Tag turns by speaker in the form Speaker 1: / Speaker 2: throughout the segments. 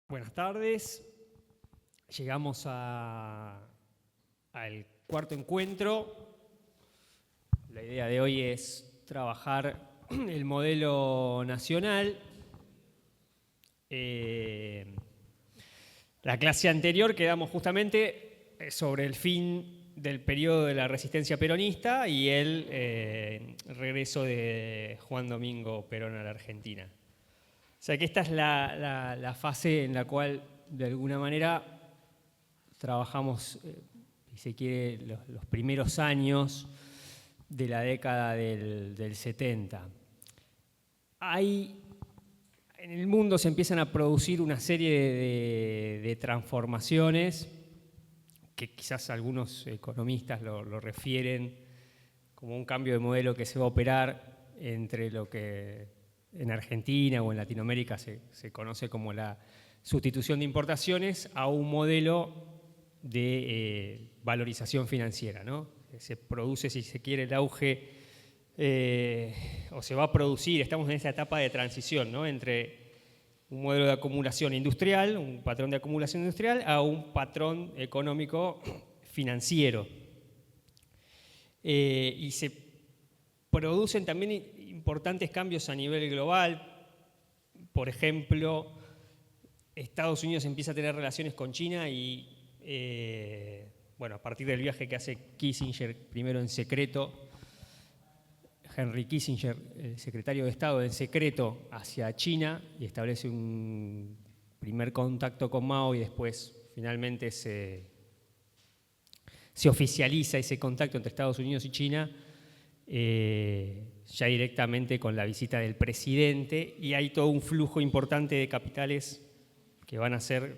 Speaker 1: Buenas tardes. Llegamos al cuarto encuentro. La idea de hoy es trabajar el modelo nacional. La clase anterior quedamos justamente sobre el fin del periodo de la resistencia peronista y el regreso de Juan Domingo Perón a la Argentina. O sea que esta es la fase en la cual, de alguna manera, trabajamos, si se quiere, los primeros años de la década del 70. En el mundo se empiezan a producir una serie de transformaciones que quizás algunos economistas lo refieren como un cambio de modelo que se va a operar entre lo que en Argentina o en Latinoamérica se conoce como la sustitución de importaciones a un modelo de valorización financiera, ¿no? Se produce, si se quiere, el auge, o se va a producir, estamos en esa etapa de transición, ¿no? Entre un modelo de acumulación industrial, un patrón de acumulación industrial, a un patrón económico financiero. Y se producen también importantes cambios a nivel global. Por ejemplo, Estados Unidos empieza a tener relaciones con China y, bueno, a partir del viaje que hace Kissinger, primero en secreto, Henry Kissinger, el secretario de Estado, en secreto hacia China y establece un primer contacto con Mao y después finalmente se oficializa ese contacto entre Estados Unidos y China, ya directamente con la visita del presidente, y hay todo un flujo importante de capitales que van a ser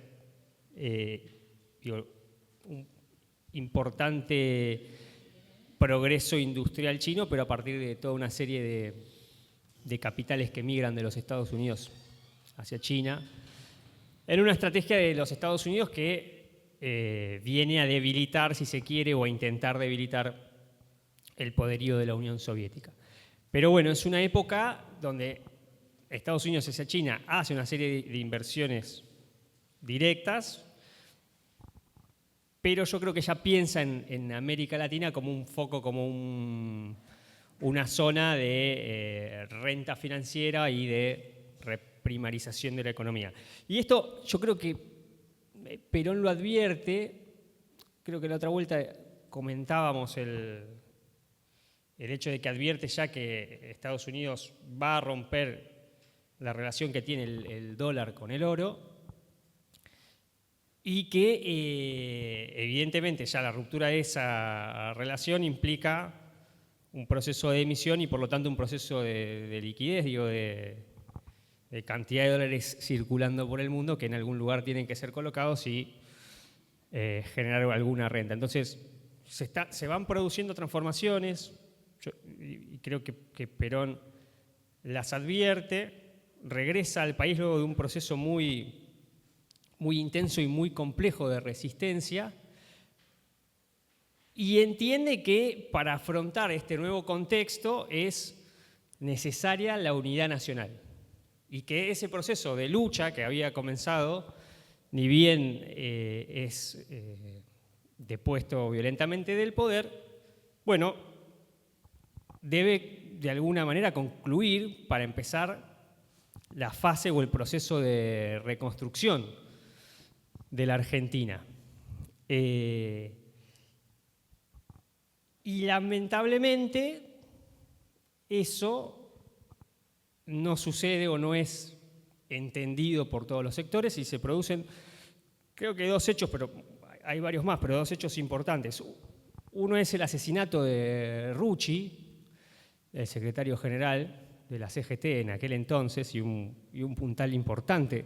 Speaker 1: un importante progreso industrial chino, pero a partir de toda una serie de capitales que migran de los Estados Unidos hacia China, en una estrategia de los Estados Unidos que viene a debilitar, si se quiere, o a intentar debilitar el poderío de la Unión Soviética. Pero bueno, es una época donde Estados Unidos hacia China hace una serie de inversiones directas, pero yo creo que ya piensa en América Latina como un foco, como una zona de renta financiera y de reprimarización de la economía. Y esto yo creo que Perón lo advierte. Creo que la otra vuelta comentábamos el hecho de que advierte ya que Estados Unidos va a romper la relación que tiene el dólar con el oro y que evidentemente ya la ruptura de esa relación implica un proceso de emisión y por lo tanto un proceso de liquidez, digo, de cantidad de dólares circulando por el mundo que en algún lugar tienen que ser colocados y generar alguna renta. Entonces se van produciendo transformaciones. Y creo que Perón las advierte, regresa al país luego de un proceso muy intenso y muy complejo de resistencia y entiende que para afrontar este nuevo contexto es necesaria la unidad nacional y que ese proceso de lucha que había comenzado, ni bien es depuesto violentamente del poder, bueno, debe de alguna manera concluir para empezar la fase o el proceso de reconstrucción de la Argentina. Y lamentablemente eso no sucede o no es entendido por todos los sectores y se producen, creo que dos hechos, pero hay varios más, pero dos hechos importantes. Uno es el asesinato de Rucci, el secretario general de la CGT en aquel entonces y un puntal importante,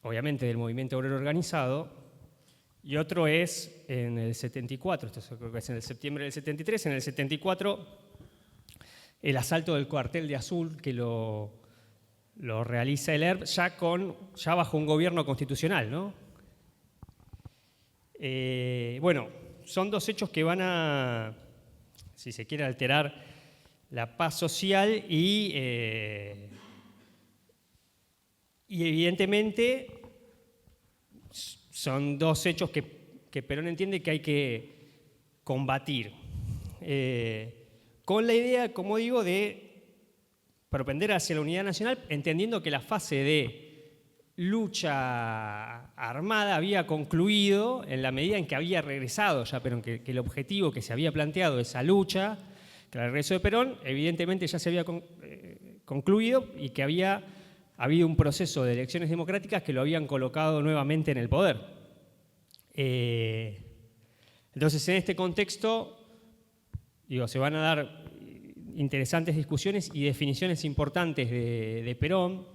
Speaker 1: obviamente, del movimiento obrero organizado, y otro es en el 74, esto creo que es en el septiembre del 73, en el 74 el asalto del cuartel de Azul que lo realiza el ERP ya bajo un gobierno constitucional, ¿no? Bueno, son dos hechos que van a, si se quiere, alterar la paz social y evidentemente son dos hechos que Perón entiende que hay que combatir. Con la idea, como digo, de propender hacia la unidad nacional, entendiendo que la fase de lucha armada había concluido en la medida en que había regresado ya Perón, que el objetivo que se había planteado, esa lucha, que era el regreso de Perón, evidentemente ya se había concluido y que había habido un proceso de elecciones democráticas que lo habían colocado nuevamente en el poder. Entonces, en este contexto, se van a dar interesantes discusiones y definiciones importantes de Perón,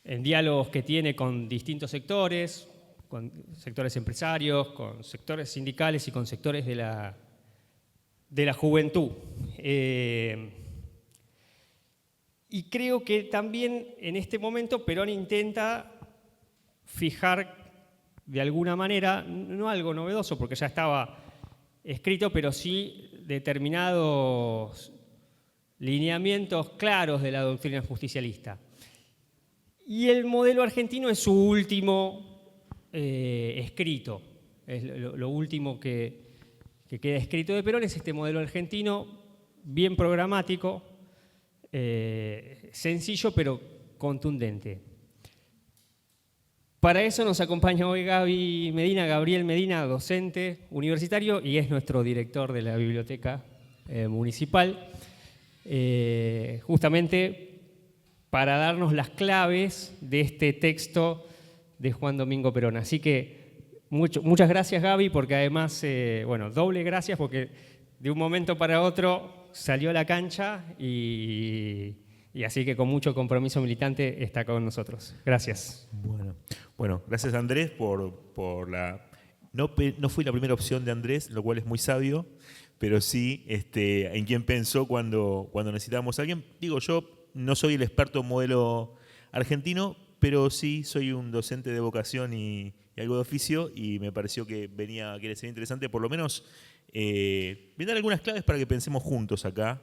Speaker 1: en diálogos que tiene con distintos sectores, con sectores empresarios, con sectores sindicales y con sectores de la juventud. Y creo que también en este momento Perón intenta fijar de alguna manera, no algo novedoso porque ya estaba escrito, pero sí determinados lineamientos claros de la doctrina justicialista. Y el modelo argentino es su último escrito, es lo último que queda escrito de Perón, es este modelo argentino bien programático, sencillo pero contundente. Para eso nos acompaña hoy Gabriel Medina, docente universitario y es nuestro director de la biblioteca municipal, justamente para darnos las claves de este texto de Juan Domingo Perón. Así que muchas gracias, Gaby, porque además, doble gracias porque de un momento para otro salió a la cancha y así que con mucho compromiso militante está con nosotros. Gracias.
Speaker 2: Bueno, gracias Andrés por la... No fui la primera opción de Andrés, lo cual es muy sabio, pero sí en quien pensó cuando necesitábamos a alguien. Digo, yo no soy el experto en modelo argentino, pero sí soy un docente de vocación y algo de oficio y me pareció que quiere ser interesante por lo menos brindar algunas claves para que pensemos juntos acá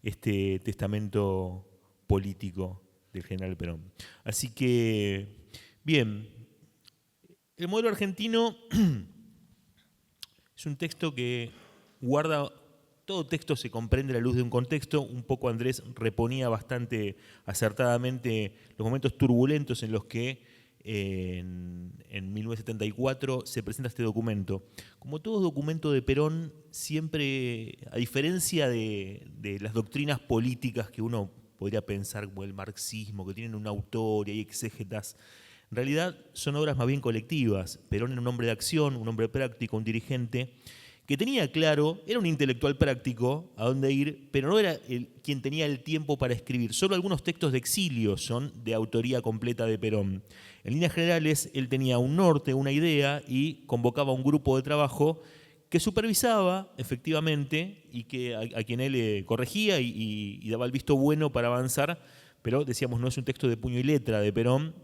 Speaker 2: este testamento político del general Perón. Así que, bien, el modelo argentino es un texto que guarda... Todo texto se comprende a la luz de un contexto. Un poco Andrés reponía bastante acertadamente los momentos turbulentos en los que en 1974 se presenta este documento. Como todo documento de Perón, siempre, a diferencia de las doctrinas políticas que uno podría pensar como el marxismo, que tienen un autor y hay exégetas, en realidad son obras más bien colectivas. Perón era un hombre de acción, un hombre práctico, un dirigente, que tenía claro, era un intelectual práctico a dónde ir, pero no era quien tenía el tiempo para escribir. Solo algunos textos de exilio son de autoría completa de Perón. En líneas generales, él tenía un norte, una idea, y convocaba un grupo de trabajo que supervisaba efectivamente y a quien él corregía y daba el visto bueno para avanzar, pero decíamos, no es un texto de puño y letra de Perón,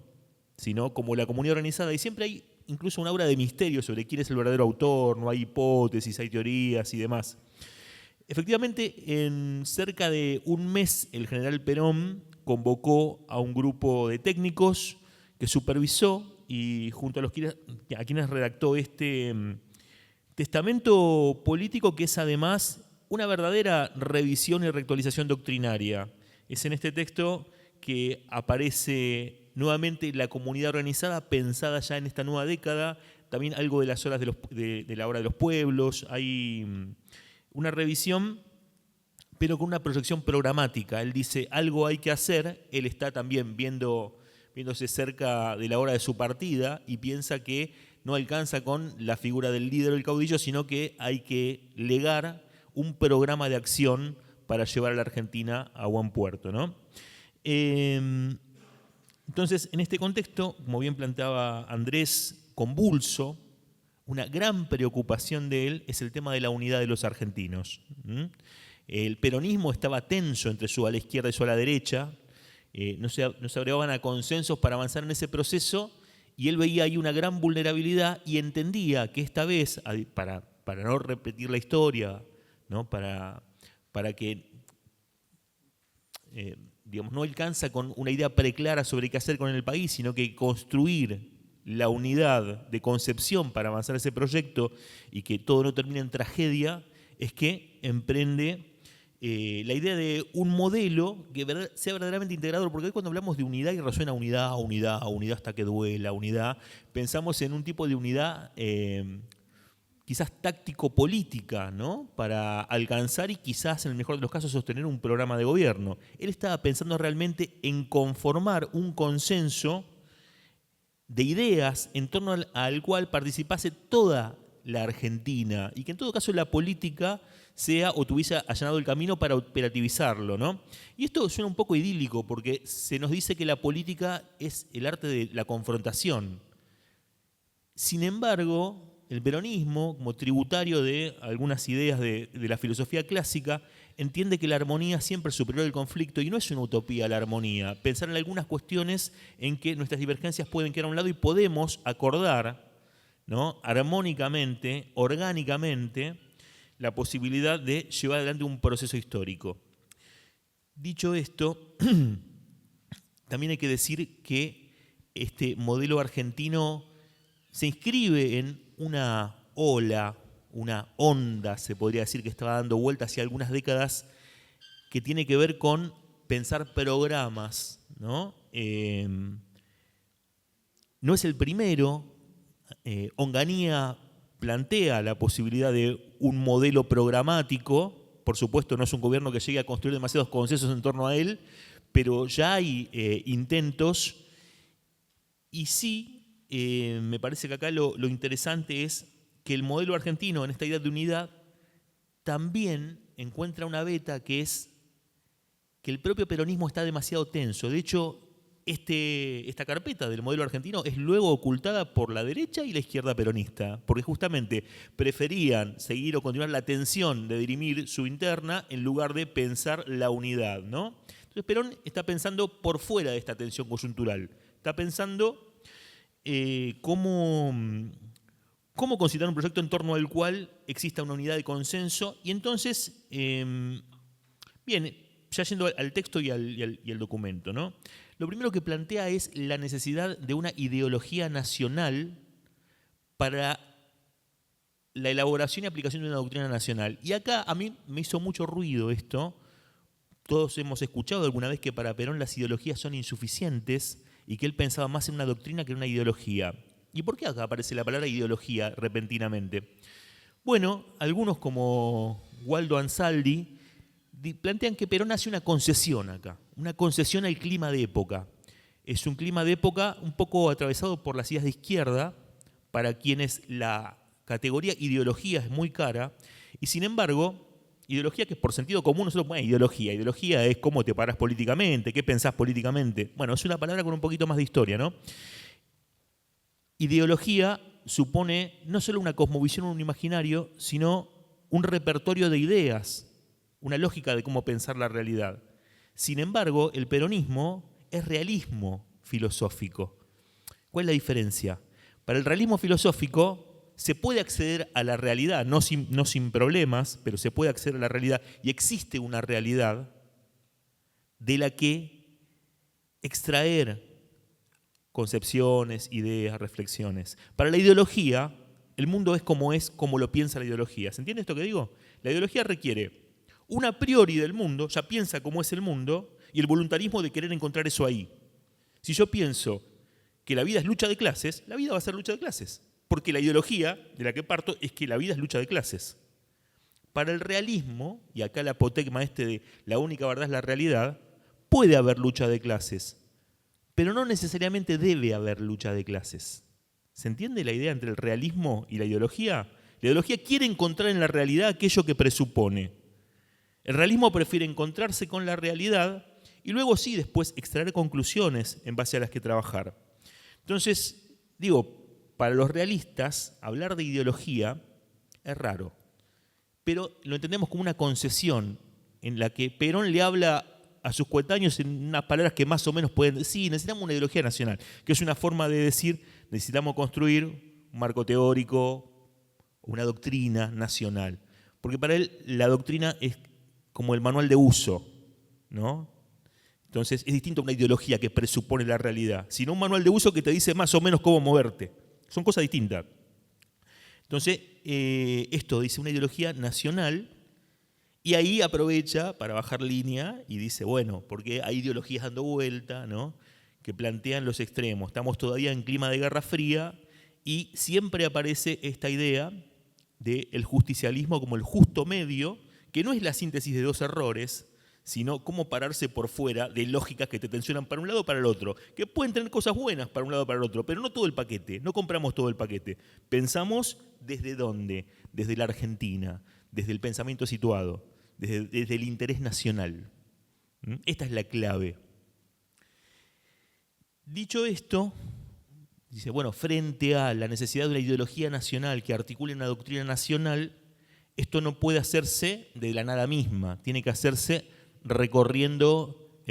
Speaker 2: sino como la comunidad organizada, y siempre hay incluso una aura de misterio sobre quién es el verdadero autor, no hay hipótesis, hay teorías y demás. Efectivamente, en cerca de un mes, el general Perón convocó a un grupo de técnicos que supervisó y junto a quienes redactó este testamento político que es además una verdadera revisión y reactualización doctrinaria. Es en este texto que aparece nuevamente la comunidad organizada pensada ya en esta nueva década, también algo de las horas de la hora de los pueblos, hay una revisión, pero con una proyección programática. Él dice, algo hay que hacer, él está también viéndose cerca de la hora de su partida y piensa que no alcanza con la figura del líder o el caudillo, sino que hay que legar un programa de acción para llevar a la Argentina a buen puerto, ¿no? Entonces, en este contexto, como bien planteaba Andrés, convulso, una gran preocupación de él es el tema de la unidad de los argentinos. El peronismo estaba tenso entre su ala izquierda y su ala derecha, no se agregaban a consensos para avanzar en ese proceso, y él veía ahí una gran vulnerabilidad y entendía que esta vez, para no repetir la historia, ¿no? para que no alcanza con una idea preclara sobre qué hacer con el país, sino que construir la unidad de concepción para avanzar ese proyecto y que todo no termine en tragedia, es que emprende la idea de un modelo que sea verdaderamente integrador, porque hoy cuando hablamos de unidad y resuena unidad, unidad, unidad hasta que duela, unidad, pensamos en un tipo de unidad quizás táctico-política, ¿no? Para alcanzar y quizás en el mejor de los casos sostener un programa de gobierno. Él estaba pensando realmente en conformar un consenso de ideas en torno al cual participase toda la Argentina y que en todo caso la política sea o tuviese allanado el camino para operativizarlo, ¿no? Y esto suena un poco idílico porque se nos dice que la política es el arte de la confrontación. Sin embargo, el peronismo, como tributario de algunas ideas de la filosofía clásica, entiende que la armonía siempre es superior al conflicto y no es una utopía la armonía. Pensar en algunas cuestiones en que nuestras divergencias pueden quedar a un lado y podemos acordar, ¿no?, armónicamente, orgánicamente, la posibilidad de llevar adelante un proceso histórico. Dicho esto, también hay que decir que este modelo argentino se inscribe en una ola, una onda, se podría decir, que estaba dando vuelta hace algunas décadas, que tiene que ver con pensar programas, ¿no? No es el primero. Onganía plantea la posibilidad de un modelo programático. Por supuesto, no es un gobierno que llegue a construir demasiados consensos en torno a él, pero ya hay intentos. Y sí, me parece que acá lo interesante es que el modelo argentino, en esta idea de unidad, también encuentra una beta, que es que el propio peronismo está demasiado tenso. De hecho, esta carpeta del modelo argentino es luego ocultada por la derecha y la izquierda peronista, porque justamente preferían seguir o continuar la tensión de dirimir su interna en lugar de pensar la unidad, ¿no? Entonces Perón está pensando por fuera de esta tensión coyuntural. Está pensando cómo considerar un proyecto en torno al cual exista una unidad de consenso. Y entonces, bien, ya yendo al texto y al documento, ¿no? Lo primero que plantea es la necesidad de una ideología nacional para la elaboración y aplicación de una doctrina nacional. Y acá a mí me hizo mucho ruido esto. Todos hemos escuchado alguna vez que para Perón las ideologías son insuficientes y que él pensaba más en una doctrina que en una ideología. ¿Y por qué acá aparece la palabra ideología repentinamente? Bueno, algunos como Waldo Ansaldi plantean que Perón hace una concesión acá, una concesión al clima de época. Es un clima de época un poco atravesado por las ideas de izquierda, para quienes la categoría ideología es muy cara, y sin embargo, ideología que es por sentido común, nosotros ponemos ideología es cómo te paras políticamente, qué pensás políticamente. Bueno, es una palabra con un poquito más de historia, ¿no? Ideología supone no solo una cosmovisión o un imaginario, sino un repertorio de ideas, una lógica de cómo pensar la realidad. Sin embargo, el peronismo es realismo filosófico. ¿Cuál es la diferencia? Para el realismo filosófico se puede acceder a la realidad, no sin problemas, pero se puede acceder a la realidad y existe una realidad de la que extraer concepciones, ideas, reflexiones. Para la ideología, el mundo es como lo piensa la ideología. ¿Se entiende esto que digo? La ideología requiere un a priori del mundo, ya piensa cómo es el mundo, y el voluntarismo de querer encontrar eso ahí. Si yo pienso que la vida es lucha de clases, la vida va a ser lucha de clases, porque la ideología de la que parto es que la vida es lucha de clases. Para el realismo, y acá el apotegma de la única verdad es la realidad, puede haber lucha de clases, pero no necesariamente debe haber lucha de clases. ¿Se entiende la idea entre el realismo y la ideología? La ideología quiere encontrar en la realidad aquello que presupone. El realismo prefiere encontrarse con la realidad y luego sí, después extraer conclusiones en base a las que trabajar. Entonces, para los realistas, hablar de ideología es raro, pero lo entendemos como una concesión en la que Perón le habla a sus coetáneos en unas palabras que más o menos pueden decir, sí, necesitamos una ideología nacional, que es una forma de decir, necesitamos construir un marco teórico, una doctrina nacional. Porque para él la doctrina es como el manual de uso, ¿no? Entonces es distinto a una ideología que presupone la realidad, sino un manual de uso que te dice más o menos cómo moverte. Son cosas distintas. Entonces, esto dice una ideología nacional, y ahí aprovecha para bajar línea y dice, bueno, porque hay ideologías dando vuelta, ¿no?, que plantean los extremos. Estamos todavía en clima de Guerra Fría y siempre aparece esta idea del justicialismo como el justo medio, que no es la síntesis de dos errores, sino cómo pararse por fuera de lógicas que te tensionan para un lado o para el otro, que pueden tener cosas buenas para un lado o para el otro, pero no todo el paquete, no compramos todo el paquete. Pensamos desde dónde, desde la Argentina, desde el pensamiento situado, desde el interés nacional. Esta es la clave. Dicho esto, dice, bueno, frente a la necesidad de una ideología nacional que articule una doctrina nacional, esto no puede hacerse de la nada misma, tiene que hacerse recorriendo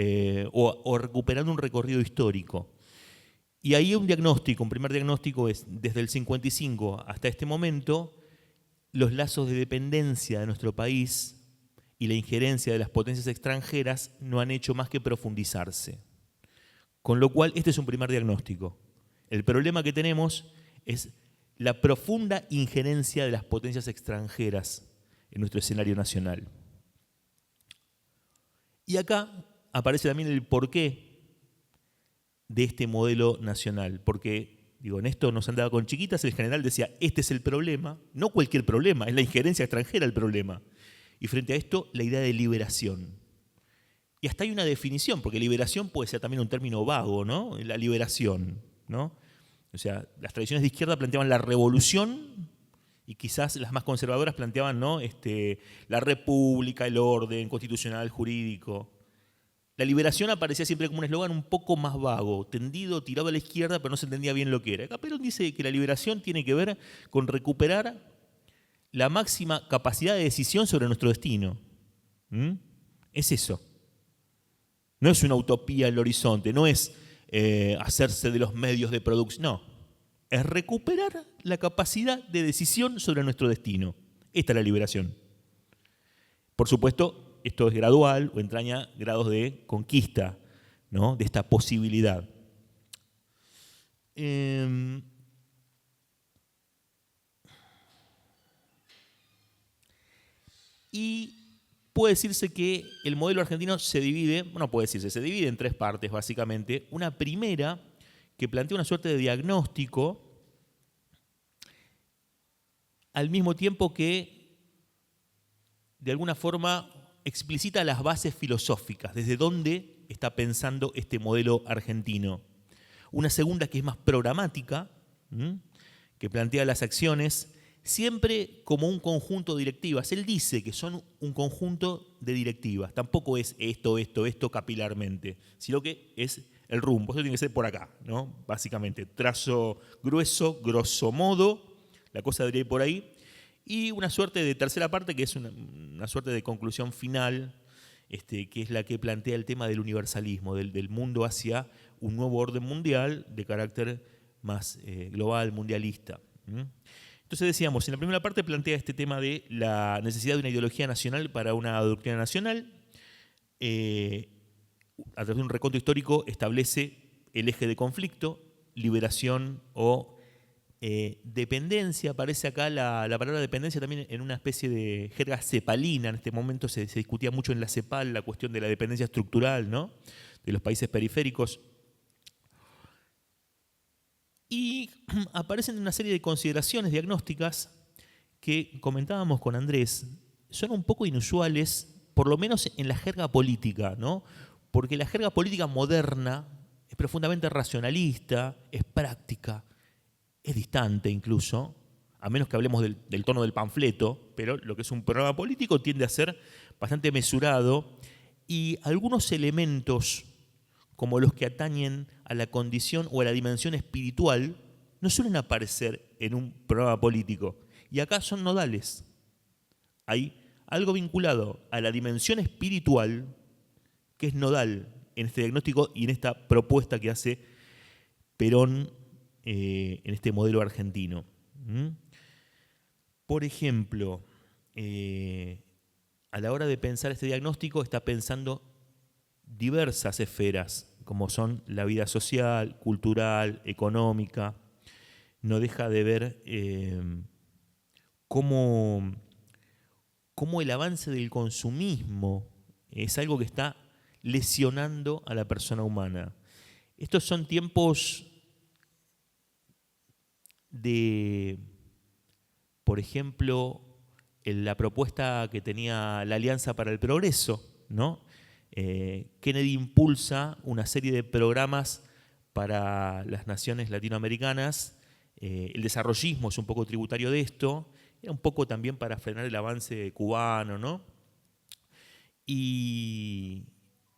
Speaker 2: o recuperando un recorrido histórico. Y ahí un diagnóstico, un primer diagnóstico es, desde el 55 hasta este momento, los lazos de dependencia de nuestro país y la injerencia de las potencias extranjeras no han hecho más que profundizarse. Con lo cual, este es un primer diagnóstico. El problema que tenemos es la profunda injerencia de las potencias extranjeras en nuestro escenario nacional. Y acá aparece también el porqué de este modelo nacional, porque, digo, en esto nos andaba con chiquitas, el general decía, este es el problema, no cualquier problema, es la injerencia extranjera el problema. Y frente a esto, la idea de liberación. Y hasta hay una definición, porque liberación puede ser también un término vago, ¿no? La liberación, ¿no? O sea, las tradiciones de izquierda planteaban la revolución y quizás las más conservadoras planteaban, ¿no?, la república, el orden constitucional, jurídico. La liberación aparecía siempre como un eslogan un poco más vago, tendido, tirado a la izquierda, pero no se entendía bien lo que era. Acá Perón dice que la liberación tiene que ver con recuperar la máxima capacidad de decisión sobre nuestro destino. Es eso. No es una utopía en el horizonte, no es hacerse de los medios de producción, no. Es recuperar la capacidad de decisión sobre nuestro destino. Esta es la liberación. Por supuesto, esto es gradual o entraña grados de conquista, ¿no?, de esta posibilidad. Y puede decirse que el modelo argentino se divide en tres partes, básicamente. Una primera, que plantea una suerte de diagnóstico, al mismo tiempo que, de alguna forma, explicita las bases filosóficas, desde dónde está pensando este modelo argentino. Una segunda, que es más programática, que plantea las acciones siempre como un conjunto de directivas. Él dice que son un conjunto de directivas. Tampoco es esto capilarmente, sino que es el rumbo. Eso tiene que ser por acá, ¿no? Básicamente, trazo grueso, grosso modo, la cosa debería ir por ahí. Y una suerte de tercera parte, que es una suerte de conclusión final, que es la que plantea el tema del universalismo, del mundo hacia un nuevo orden mundial de carácter más global, mundialista. Entonces decíamos, en la primera parte plantea este tema de la necesidad de una ideología nacional para una doctrina nacional. A través de un recuento histórico establece el eje de conflicto, liberación o dependencia. Aparece acá la palabra dependencia también en una especie de jerga cepalina. En este momento se discutía mucho en la CEPAL la cuestión de la dependencia estructural, ¿no?, de los países periféricos. Y aparecen una serie de consideraciones diagnósticas que comentábamos con Andrés, son un poco inusuales, por lo menos en la jerga política, ¿no? Porque la jerga política moderna es profundamente racionalista, es práctica, es distante incluso, a menos que hablemos del tono del panfleto, pero lo que es un programa político tiende a ser bastante mesurado, y algunos elementos como los que atañen a la condición o a la dimensión espiritual, no suelen aparecer en un programa político. Y acá son nodales. Hay algo vinculado a la dimensión espiritual que es nodal en este diagnóstico y en esta propuesta que hace Perón en este modelo argentino. Por ejemplo, a la hora de pensar este diagnóstico está pensando diversas esferas, como son la vida social, cultural, económica. No deja de ver cómo el avance del consumismo es algo que está lesionando a la persona humana. Estos son tiempos de, por ejemplo, la propuesta que tenía la Alianza para el Progreso, ¿no? Kennedy impulsa una serie de programas para las naciones latinoamericanas. El desarrollismo es un poco tributario de esto, era un poco también para frenar el avance cubano, ¿no? Y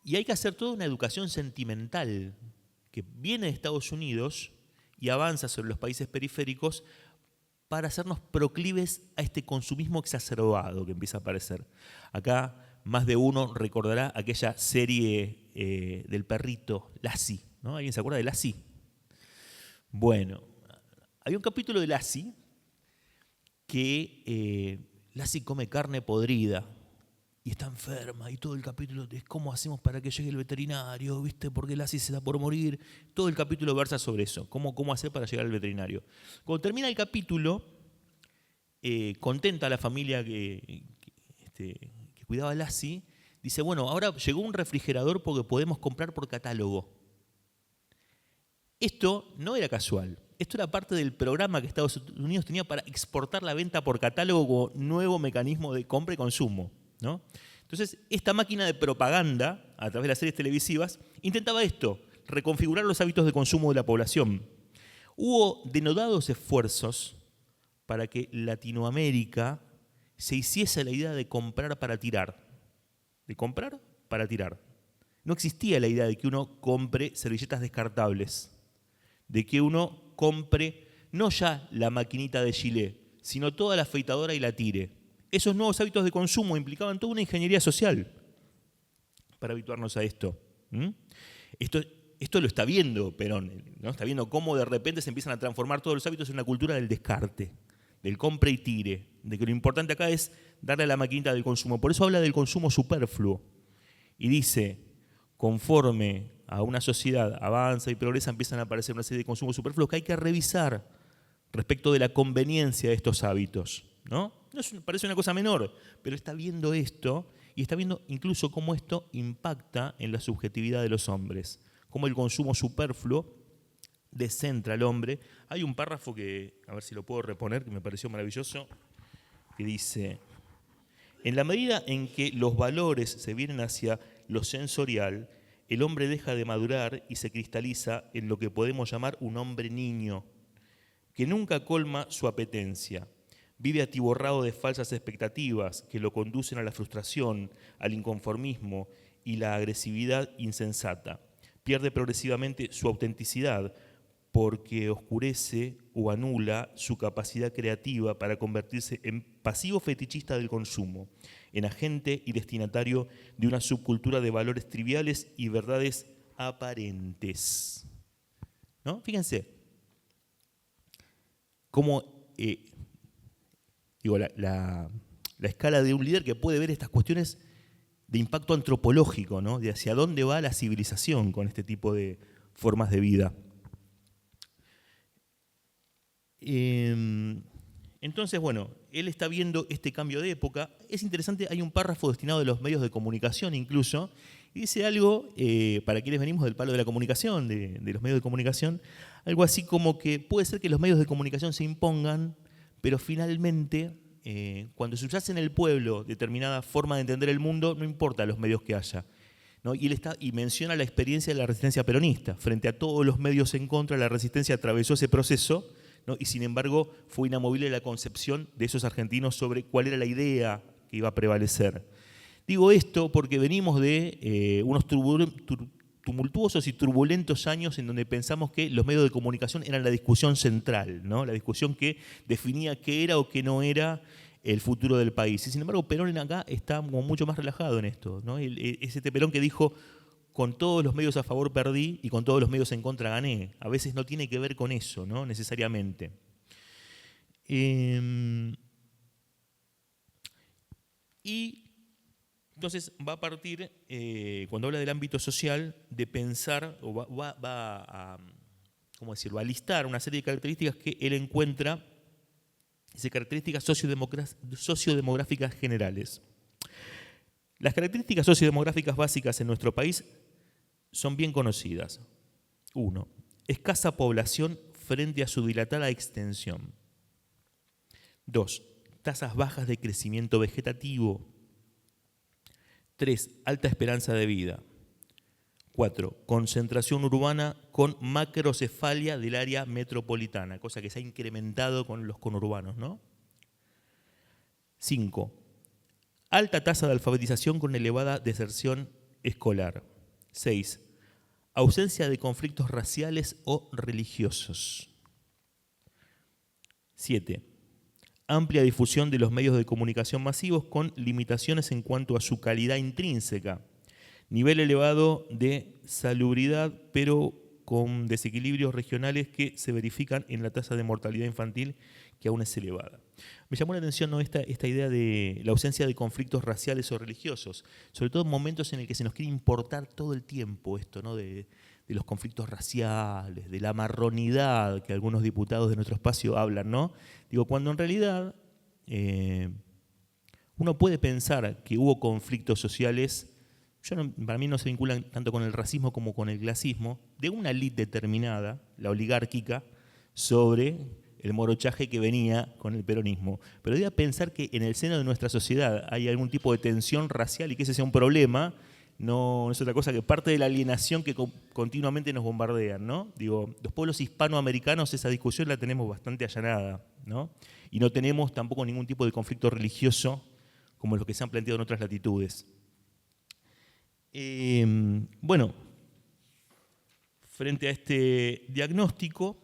Speaker 2: hay que hacer toda una educación sentimental que viene de Estados Unidos y avanza sobre los países periféricos para hacernos proclives a este consumismo exacerbado que empieza a aparecer. Acá más de uno recordará aquella serie del perrito Lassie, ¿no? ¿Alguien se acuerda de Lassie? Bueno, había un capítulo de Lassie que Lassie come carne podrida y está enferma, y todo el capítulo es cómo hacemos para que llegue el veterinario, ¿viste? Porque Lassie se da por morir. Todo el capítulo versa sobre eso, cómo hacer para llegar al veterinario. Cuando termina el capítulo, contenta a la familia que cuidaba a Lassie, dice, bueno, ahora llegó un refrigerador porque podemos comprar por catálogo. Esto no era casual. Esto era parte del programa que Estados Unidos tenía para exportar la venta por catálogo como nuevo mecanismo de compra y consumo, ¿no? Entonces, esta máquina de propaganda, a través de las series televisivas, intentaba esto, reconfigurar los hábitos de consumo de la población. Hubo denodados esfuerzos para que Latinoamérica se hiciese la idea de comprar para tirar. De comprar para tirar. No existía la idea de que uno compre servilletas descartables, de que uno compre no ya la maquinita de Gillette, sino toda la afeitadora y la tire. Esos nuevos hábitos de consumo implicaban toda una ingeniería social para habituarnos a esto. Esto lo está viendo Perón, ¿no? Está viendo cómo de repente se empiezan a transformar todos los hábitos en una cultura del descarte, del compre y tire, de que lo importante acá es darle a la maquinita del consumo. Por eso habla del consumo superfluo y dice, conforme a una sociedad avanza y progresa, empiezan a aparecer una serie de consumos superfluos que hay que revisar respecto de la conveniencia de estos hábitos, ¿no? Parece una cosa menor, pero está viendo esto y está viendo incluso cómo esto impacta en la subjetividad de los hombres, cómo el consumo superfluo descentra al hombre. Hay un párrafo que, a ver si lo puedo reponer, que me pareció maravilloso, que dice, en la medida en que los valores se vienen hacia lo sensorial, el hombre deja de madurar y se cristaliza en lo que podemos llamar un hombre niño, que nunca colma su apetencia. Vive atiborrado de falsas expectativas que lo conducen a la frustración, al inconformismo y la agresividad insensata. Pierde progresivamente su autenticidad porque oscurece o anula su capacidad creativa para convertirse en pasivo fetichista del consumo, en agente y destinatario de una subcultura de valores triviales y verdades aparentes. ¿No? Fíjense cómo la escala de un líder que puede ver estas cuestiones de impacto antropológico, ¿no? De hacia dónde va la civilización con este tipo de formas de vida. Entonces, bueno, él está viendo este cambio de época. Es interesante, hay un párrafo destinado a los medios de comunicación incluso, y dice algo, para quienes venimos del palo de la comunicación, de los medios de comunicación, algo así como que puede ser que los medios de comunicación se impongan, pero finalmente, cuando se usase en el pueblo determinada forma de entender el mundo, no importa los medios que haya, ¿no? Y él menciona la experiencia de la resistencia peronista. Frente a todos los medios en contra, la resistencia atravesó ese proceso, ¿no? Y sin embargo fue inamovible la concepción de esos argentinos sobre cuál era la idea que iba a prevalecer. Digo esto porque venimos de unos tumultuosos y turbulentos años en donde pensamos que los medios de comunicación eran la discusión central, ¿no? La discusión que definía qué era o qué no era el futuro del país. Y sin embargo Perón acá está mucho más relajado en esto, ¿no? Es este Perón que dijo, con todos los medios a favor perdí y con todos los medios en contra gané. A veces no tiene que ver con eso, ¿no? Necesariamente. Y Entonces va a partir, cuando habla del ámbito social, de pensar, o va a, ¿cómo decirlo?, a listar una serie de características que él encuentra, dice características sociodemográficas generales. Las características sociodemográficas básicas en nuestro país son bien conocidas. 1. Escasa población frente a su dilatada extensión. 2. Tasas bajas de crecimiento vegetativo. 3. Alta esperanza de vida. 4. Concentración urbana con macrocefalia del área metropolitana, cosa que se ha incrementado con los conurbanos, ¿no? 5. Alta tasa de alfabetización con elevada deserción escolar. 6. Ausencia de conflictos raciales o religiosos. 7. Amplia difusión de los medios de comunicación masivos con limitaciones en cuanto a su calidad intrínseca. Nivel elevado de salubridad, pero con desequilibrios regionales que se verifican en la tasa de mortalidad infantil, que aún es elevada. Me llamó la atención, ¿no?, esta idea de la ausencia de conflictos raciales o religiosos, sobre todo en momentos en el que se nos quiere importar todo el tiempo esto, ¿no?, de los conflictos raciales, de la marronidad que algunos diputados de nuestro espacio hablan, ¿no? Digo, cuando en realidad uno puede pensar que hubo conflictos sociales, para mí no se vinculan tanto con el racismo como con el clasismo, de una élite determinada, la oligárquica, sobre el morochaje que venía con el peronismo. Pero debía pensar que en el seno de nuestra sociedad hay algún tipo de tensión racial y que ese sea un problema, no es otra cosa que parte de la alienación que continuamente nos bombardean, ¿no? Digo, los pueblos hispanoamericanos esa discusión la tenemos bastante allanada, ¿no? Y no tenemos tampoco ningún tipo de conflicto religioso como los que se han planteado en otras latitudes. Bueno, frente a este diagnóstico,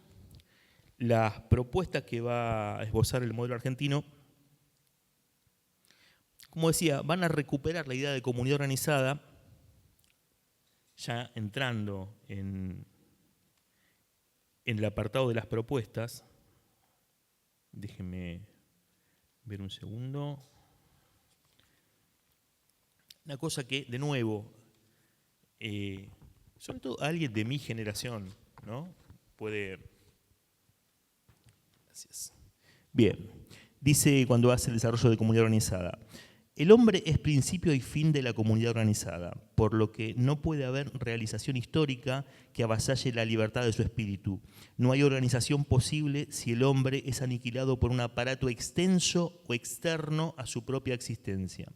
Speaker 2: las propuestas que va a esbozar el modelo argentino, como decía, van a recuperar la idea de comunidad organizada, ya entrando en el apartado de las propuestas. Déjenme ver un segundo. Una cosa que, de nuevo, sobre todo alguien de mi generación, ¿no?, puede... Gracias. Bien, dice cuando hace el desarrollo de comunidad organizada: el hombre es principio y fin de la comunidad organizada, por lo que no puede haber realización histórica que avasalle la libertad de su espíritu. No hay organización posible si el hombre es aniquilado por un aparato extenso o externo a su propia existencia.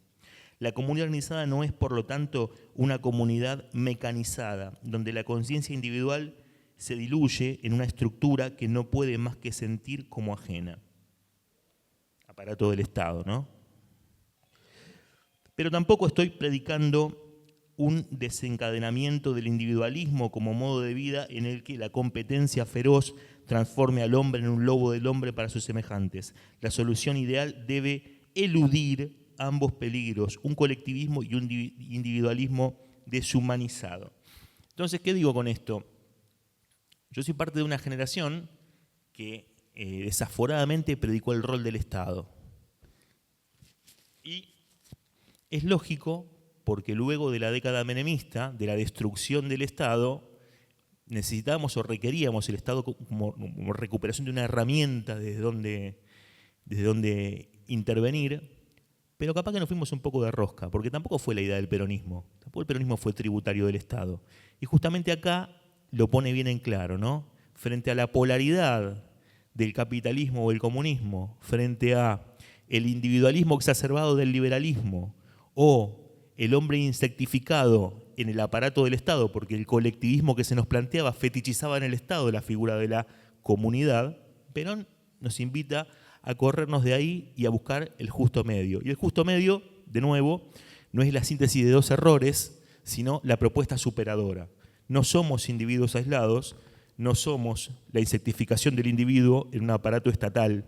Speaker 2: La comunidad organizada no es, por lo tanto, una comunidad mecanizada, donde la conciencia individual se diluye en una estructura que no puede más que sentir como ajena. Aparato del Estado, ¿no? Pero tampoco estoy predicando un desencadenamiento del individualismo como modo de vida en el que la competencia feroz transforme al hombre en un lobo del hombre para sus semejantes. La solución ideal debe eludir ambos peligros, un colectivismo y un individualismo deshumanizado. Entonces, ¿qué digo con esto? Yo soy parte de una generación que desaforadamente predicó el rol del Estado. Y es lógico, porque luego de la década menemista, de la destrucción del Estado, necesitábamos o requeríamos el Estado como recuperación de una herramienta desde donde intervenir, pero capaz que nos fuimos un poco de rosca, porque tampoco fue la idea del peronismo. Tampoco el peronismo fue tributario del Estado. Y justamente acá lo pone bien en claro, ¿no? Frente a la polaridad del capitalismo o el comunismo, frente a el individualismo exacerbado del liberalismo o el hombre insectificado en el aparato del Estado, porque el colectivismo que se nos planteaba fetichizaba en el Estado la figura de la comunidad, Perón nos invita a corrernos de ahí y a buscar el justo medio. Y el justo medio, de nuevo, no es la síntesis de dos errores, sino la propuesta superadora. No somos individuos aislados, no somos la insectificación del individuo en un aparato estatal.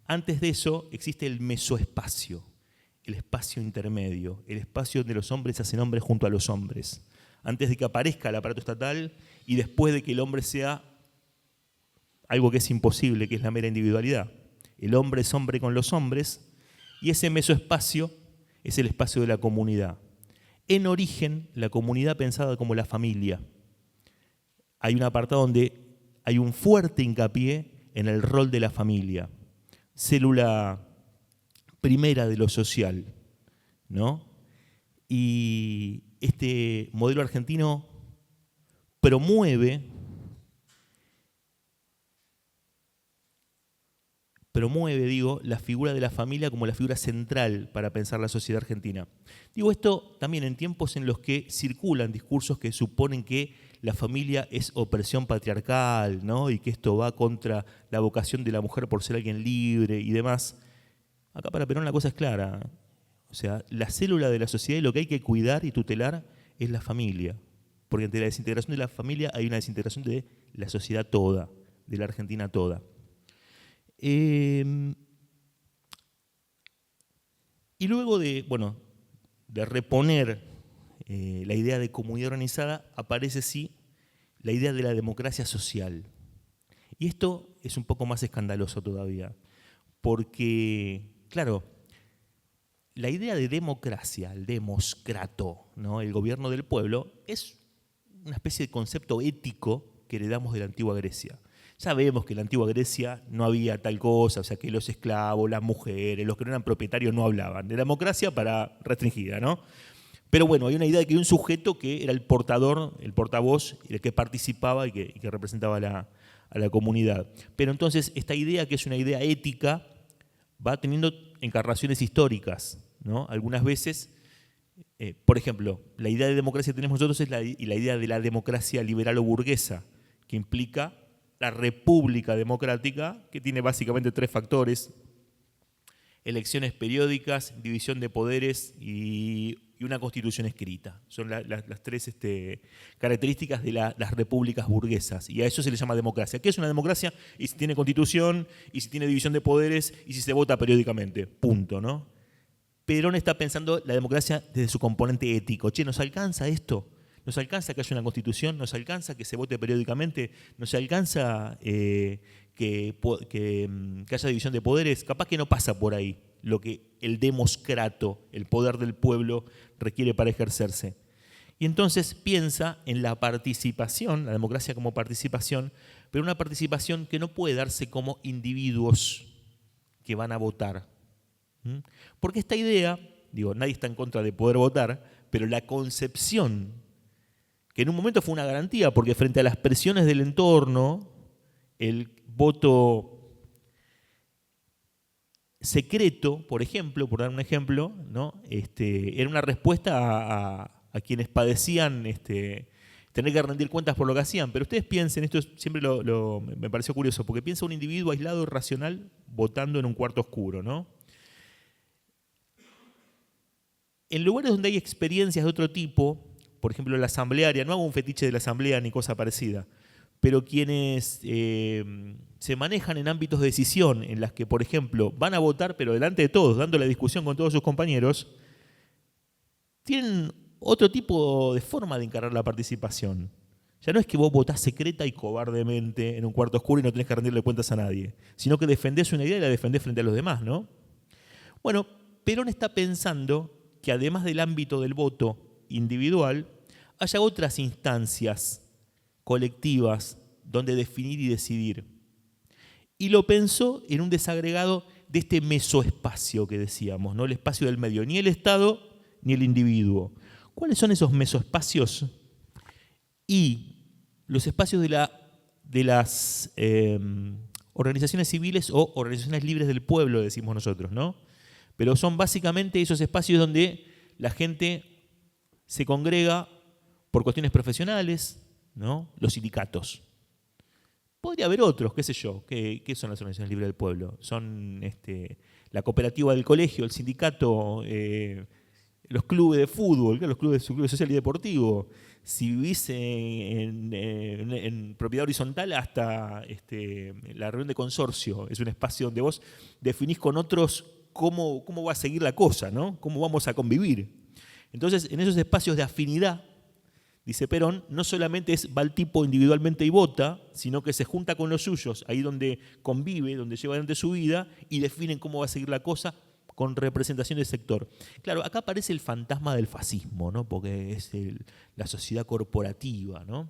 Speaker 2: Antes de eso existe el mesoespacio, el espacio intermedio, el espacio donde los hombres se hacen hombres junto a los hombres. Antes de que aparezca el aparato estatal y después de que el hombre sea algo que es imposible, que es la mera individualidad. El hombre es hombre con los hombres y ese mesoespacio es el espacio de la comunidad. En origen, la comunidad pensada como la familia. Hay un apartado donde hay un fuerte hincapié en el rol de la familia, célula primera de lo social, ¿no? Y este modelo argentino promueve, la figura de la familia como la figura central para pensar la sociedad argentina. Digo esto también en tiempos en los que circulan discursos que suponen que la familia es opresión patriarcal, ¿no? Y que esto va contra la vocación de la mujer por ser alguien libre y demás. Acá para Perón la cosa es clara. O sea, la célula de la sociedad y lo que hay que cuidar y tutelar es la familia. Porque ante la desintegración de la familia hay una desintegración de la sociedad toda, de la Argentina toda. Y luego de reponer la idea de comunidad organizada, aparece sí la idea de la democracia social. Y esto es un poco más escandaloso todavía, porque, claro, la idea de democracia, el demoscrato, ¿no? El gobierno del pueblo, es una especie de concepto ético que heredamos de la antigua Grecia. Sabemos que en la antigua Grecia no había tal cosa, o sea que los esclavos, las mujeres, los que no eran propietarios no hablaban. De democracia para restringida, ¿no? Pero bueno, hay una idea de que hay un sujeto que era el portador, el portavoz, el que participaba y que representaba a la comunidad. Pero entonces esta idea, que es una idea ética, va teniendo encarnaciones históricas, ¿no? Algunas veces, por ejemplo, la idea de democracia que tenemos nosotros es la idea de la democracia liberal o burguesa, que implica la república democrática, que tiene básicamente 3 factores: elecciones periódicas, división de poderes y una constitución escrita. Son las 3 características de las repúblicas burguesas, y a eso se le llama democracia. ¿Qué es una democracia? Y si tiene constitución, y si tiene división de poderes, y si se vota periódicamente. Punto, ¿no? Perón está pensando la democracia desde su componente ético. Che, ¿nos alcanza esto? ¿Nos alcanza que haya una constitución? ¿Nos alcanza que se vote periódicamente? ¿Nos alcanza que haya división de poderes? Capaz que no pasa por ahí lo que el demoscrato, el poder del pueblo, requiere para ejercerse. Y entonces piensa en la participación, la democracia como participación, pero una participación que no puede darse como individuos que van a votar. Porque esta idea, nadie está en contra de poder votar, pero la concepción, que en un momento fue una garantía, porque frente a las presiones del entorno, el voto secreto, por ejemplo, por dar un ejemplo, ¿no? Era una respuesta a quienes padecían tener que rendir cuentas por lo que hacían. Pero ustedes piensen, esto siempre me pareció curioso, porque piensa un individuo aislado y racional votando en un cuarto oscuro, ¿no? En lugares donde hay experiencias de otro tipo, por ejemplo la asamblearia, no hago un fetiche de la asamblea ni cosa parecida, pero quienes se manejan en ámbitos de decisión, en las que, por ejemplo, van a votar, pero delante de todos, dando la discusión con todos sus compañeros, tienen otro tipo de forma de encarar la participación. Ya no es que vos votás secreta y cobardemente en un cuarto oscuro y no tenés que rendirle cuentas a nadie, sino que defendés una idea y la defendés frente a los demás, ¿no? Bueno, Perón está pensando que además del ámbito del voto individual, haya otras instancias colectivas donde definir y decidir. Y lo pensó en un desagregado de este mesoespacio que decíamos, ¿no? El espacio del medio, ni el Estado ni el individuo. ¿Cuáles son esos mesoespacios? Y los espacios de las organizaciones civiles o organizaciones libres del pueblo, decimos nosotros, ¿no? Pero son básicamente esos espacios donde la gente se congrega por cuestiones profesionales, ¿no? Los sindicatos. Podría haber otros, qué sé yo. ¿Qué son las organizaciones libres del pueblo? Son la cooperativa del colegio, el sindicato, los clubes de fútbol, los clubes social y deportivo. Si vivís en propiedad horizontal, hasta la reunión de consorcio es un espacio donde vos definís con otros cómo va a seguir la cosa, ¿no? Cómo vamos a convivir. Entonces, en esos espacios de afinidad, dice Perón, no solamente va el tipo individualmente y vota, sino que se junta con los suyos, ahí donde convive, donde lleva adelante su vida, y definen cómo va a seguir la cosa con representación del sector. Claro, acá aparece el fantasma del fascismo, ¿no? Porque es la sociedad corporativa, ¿no?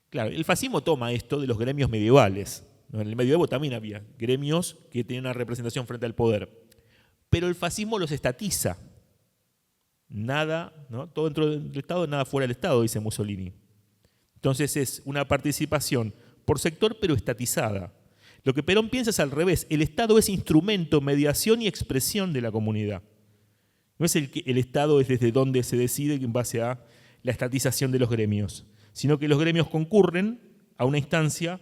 Speaker 2: Claro, el fascismo toma esto de los gremios medievales, ¿no? En el medioevo también había gremios que tenían una representación frente al poder. Pero el fascismo los estatiza. Nada, ¿no? Todo dentro del Estado, nada fuera del Estado, dice Mussolini. Entonces es una participación por sector, pero estatizada. Lo que Perón piensa es al revés. El Estado es instrumento, mediación y expresión de la comunidad. No es el Estado es desde donde se decide en base a la estatización de los gremios, sino que los gremios concurren a una instancia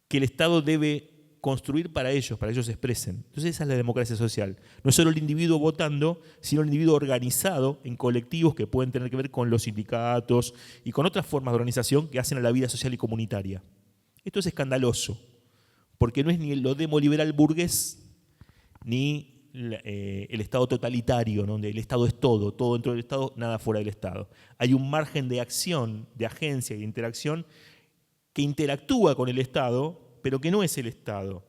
Speaker 2: que el Estado debe construir para ellos se expresen. Entonces esa es la democracia social. No es solo el individuo votando, sino el individuo organizado en colectivos que pueden tener que ver con los sindicatos y con otras formas de organización que hacen a la vida social y comunitaria. Esto es escandaloso, porque no es ni lo demoliberal burgués, ni el Estado totalitario, ¿no? Donde el Estado es todo dentro del Estado, nada fuera del Estado. Hay un margen de acción, de agencia y de interacción que interactúa con el Estado, pero que no es el Estado,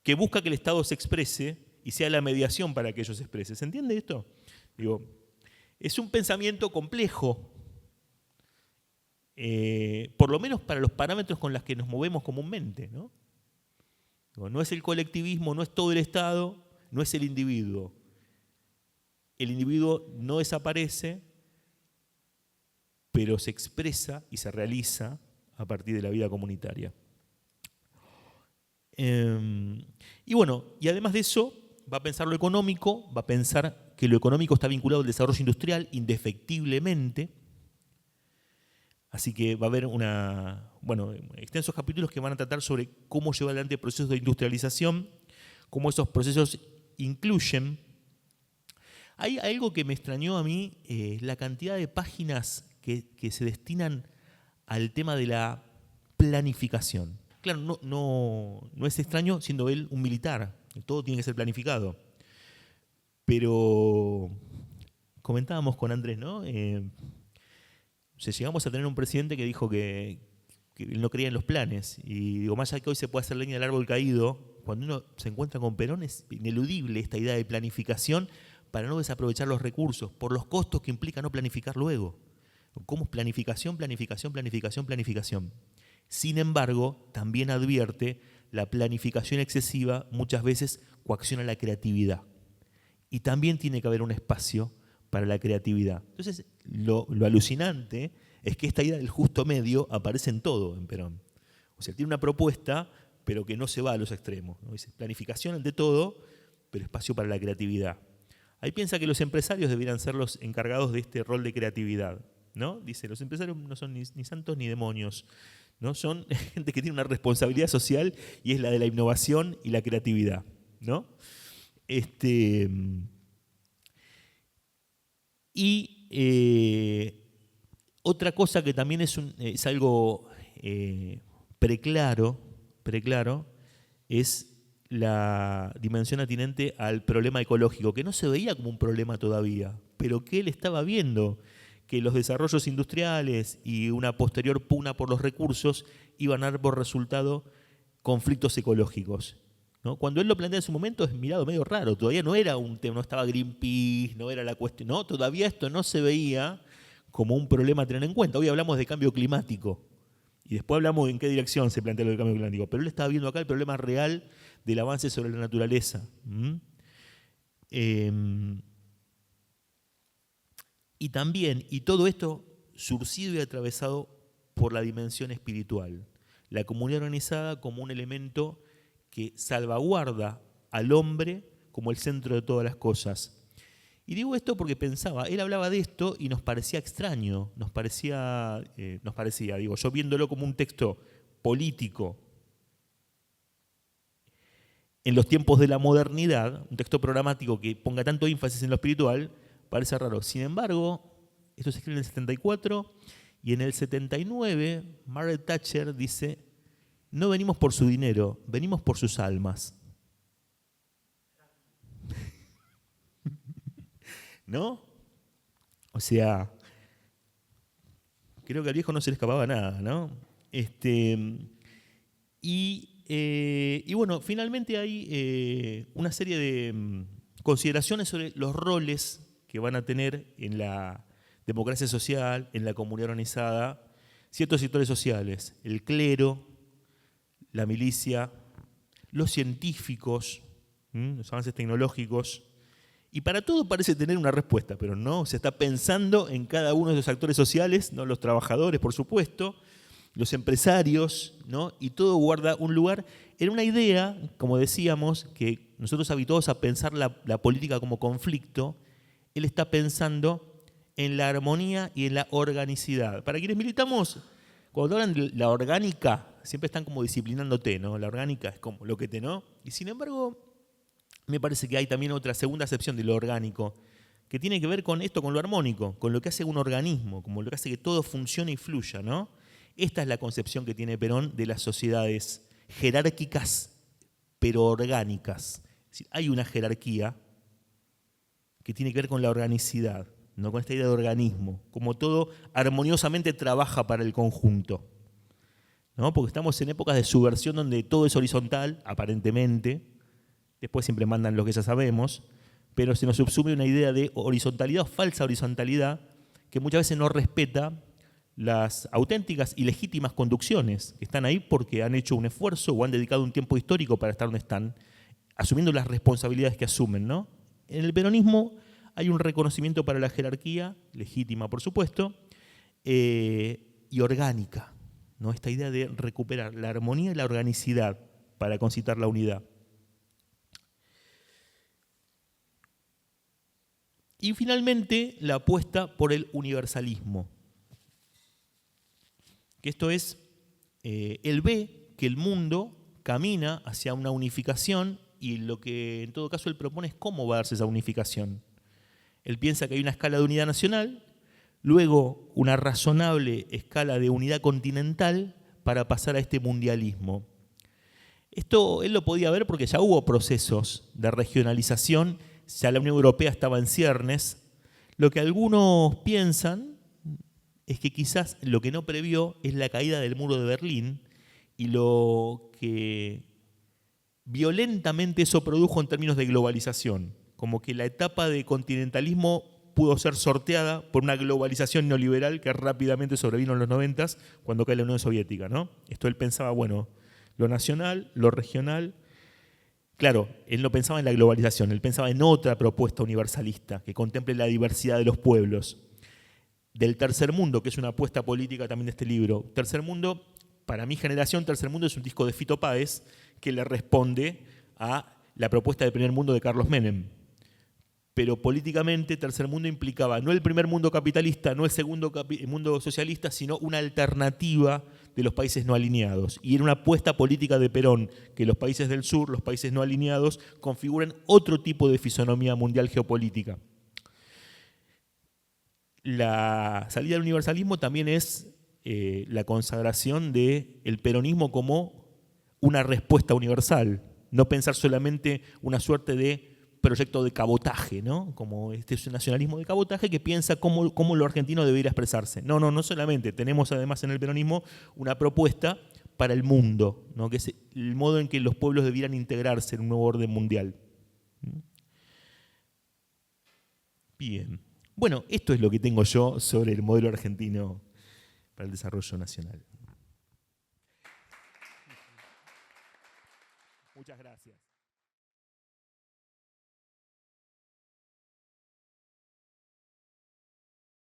Speaker 2: que busca que el Estado se exprese y sea la mediación para que ellos se expresen. ¿Se entiende esto? Digo, es un pensamiento complejo, por lo menos para los parámetros con los que nos movemos comúnmente, ¿no? No es el colectivismo, no es todo el Estado, no es el individuo. El individuo no desaparece, pero se expresa y se realiza a partir de la vida comunitaria. Y bueno, y además de eso, va a pensar lo económico, va a pensar que lo económico está vinculado al desarrollo industrial indefectiblemente. Así que va a haber extensos capítulos que van a tratar sobre cómo llevar adelante procesos de industrialización, cómo esos procesos incluyen. Hay algo que me extrañó a mí, la cantidad de páginas que se destinan al tema de la planificación. Claro, no es extraño siendo él un militar, todo tiene que ser planificado. Pero comentábamos con Andrés, ¿no? Llegamos a tener un presidente que dijo que él no creía en los planes. Y digo, más allá que hoy se puede hacer leña del árbol caído, cuando uno se encuentra con Perón es ineludible esta idea de planificación para no desaprovechar los recursos, por los costos que implica no planificar luego. ¿Cómo es planificación, planificación, planificación, planificación? Sin embargo, también advierte la planificación excesiva muchas veces coacciona la creatividad. Y también tiene que haber un espacio para la creatividad. Entonces, lo alucinante es que esta idea del justo medio aparece en todo en Perón. O sea, tiene una propuesta, pero que no se va a los extremos, ¿no? Dice, planificación ante todo, pero espacio para la creatividad. Ahí piensa que los empresarios deberían ser los encargados de este rol de creatividad, ¿no? Dice, los empresarios no son ni santos ni demonios, ¿no? Son gente que tiene una responsabilidad social y es la de la innovación y la creatividad, ¿no? Otra cosa que también es algo preclaro es la dimensión atinente al problema ecológico, que no se veía como un problema todavía, pero que él estaba viendo que los desarrollos industriales y una posterior pugna por los recursos iban a dar por resultado conflictos ecológicos, ¿no? Cuando él lo plantea en su momento es mirado medio raro, todavía no era un tema, no estaba Greenpeace, no era la cuestión, no, todavía esto no se veía como un problema a tener en cuenta. Hoy hablamos de cambio climático y después hablamos en qué dirección se plantea lo del cambio climático, pero él estaba viendo acá el problema real del avance sobre la naturaleza. Y también, y todo esto surcido y atravesado por la dimensión espiritual. La comunidad organizada como un elemento que salvaguarda al hombre como el centro de todas las cosas. Y digo esto porque pensaba, él hablaba de esto y nos parecía extraño, yo viéndolo como un texto político en los tiempos de la modernidad, un texto programático que ponga tanto énfasis en lo espiritual, parece raro. Sin embargo, esto se escribe en el 74 y en el 79 Margaret Thatcher dice, no venimos por su dinero, venimos por sus almas. ¿No? O sea, creo que al viejo no se le escapaba nada, ¿no? Y bueno, finalmente hay una serie consideraciones sobre los roles que van a tener en la democracia social, en la comunidad organizada, ciertos sectores sociales, el clero, la milicia, los científicos, los avances tecnológicos. Y para todo parece tener una respuesta, pero no, se está pensando en cada uno de esos actores sociales, ¿no? Los trabajadores, por supuesto, los empresarios, ¿no? Y todo guarda un lugar en una idea, como decíamos, que nosotros habituados a pensar la política como conflicto, él está pensando en la armonía y en la organicidad. Para quienes militamos, cuando hablan de la orgánica, siempre están como disciplinándote, ¿no? La orgánica es como lo que te, ¿no? Y sin embargo, me parece que hay también otra segunda acepción de lo orgánico, que tiene que ver con esto, con lo armónico, con lo que hace un organismo, como lo que hace que todo funcione y fluya, ¿no? Esta es la concepción que tiene Perón de las sociedades jerárquicas, pero orgánicas. Es decir, hay una jerarquía que tiene que ver con la organicidad, ¿no? Con esta idea de organismo, como todo armoniosamente trabaja para el conjunto, ¿no? Porque estamos en épocas de subversión donde todo es horizontal, aparentemente, después siempre mandan lo que ya sabemos, pero se nos subsume una idea de horizontalidad o falsa horizontalidad que muchas veces no respeta las auténticas y legítimas conducciones que están ahí porque han hecho un esfuerzo o han dedicado un tiempo histórico para estar donde están, asumiendo las responsabilidades que asumen, ¿no? En el peronismo hay un reconocimiento para la jerarquía, legítima por supuesto, y orgánica, ¿no? Esta idea de recuperar la armonía y la organicidad para concitar la unidad. Y finalmente la apuesta por el universalismo. Que esto es, él ve que el mundo camina hacia una unificación y lo que en todo caso él propone es cómo va a darse esa unificación. Él piensa que hay una escala de unidad nacional, luego una razonable escala de unidad continental para pasar a este mundialismo. Esto él lo podía ver porque ya hubo procesos de regionalización, ya la Unión Europea estaba en ciernes. Lo que algunos piensan es que quizás lo que no previó es la caída del muro de Berlín y lo que violentamente eso produjo en términos de globalización, como que la etapa de continentalismo pudo ser sorteada por una globalización neoliberal que rápidamente sobrevino en los 90 cuando cae la Unión Soviética, ¿no? Esto él pensaba, bueno, lo nacional, lo regional. Claro, él no pensaba en la globalización, él pensaba en otra propuesta universalista que contemple la diversidad de los pueblos. Del tercer mundo, que es una apuesta política también de este libro. Tercer mundo, para mi generación, Tercer Mundo es un disco de Fito Páez que le responde a la propuesta del primer mundo de Carlos Menem. Pero políticamente Tercer Mundo implicaba no el primer mundo capitalista, no el segundo mundo socialista, sino una alternativa de los países no alineados. Y era una apuesta política de Perón, que los países del sur, los países no alineados, configuren otro tipo de fisonomía mundial geopolítica. La salida del universalismo también es la consagración del peronismo como una respuesta universal, no pensar solamente una suerte de proyecto de cabotaje, ¿no? Como este es un nacionalismo de cabotaje que piensa cómo lo argentino debería expresarse. No solamente. Tenemos además en el peronismo una propuesta para el mundo, ¿no? Que es el modo en que los pueblos debieran integrarse en un nuevo orden mundial. Bien. Bueno, esto es lo que tengo yo sobre el modelo argentino para el desarrollo nacional. Muchas gracias.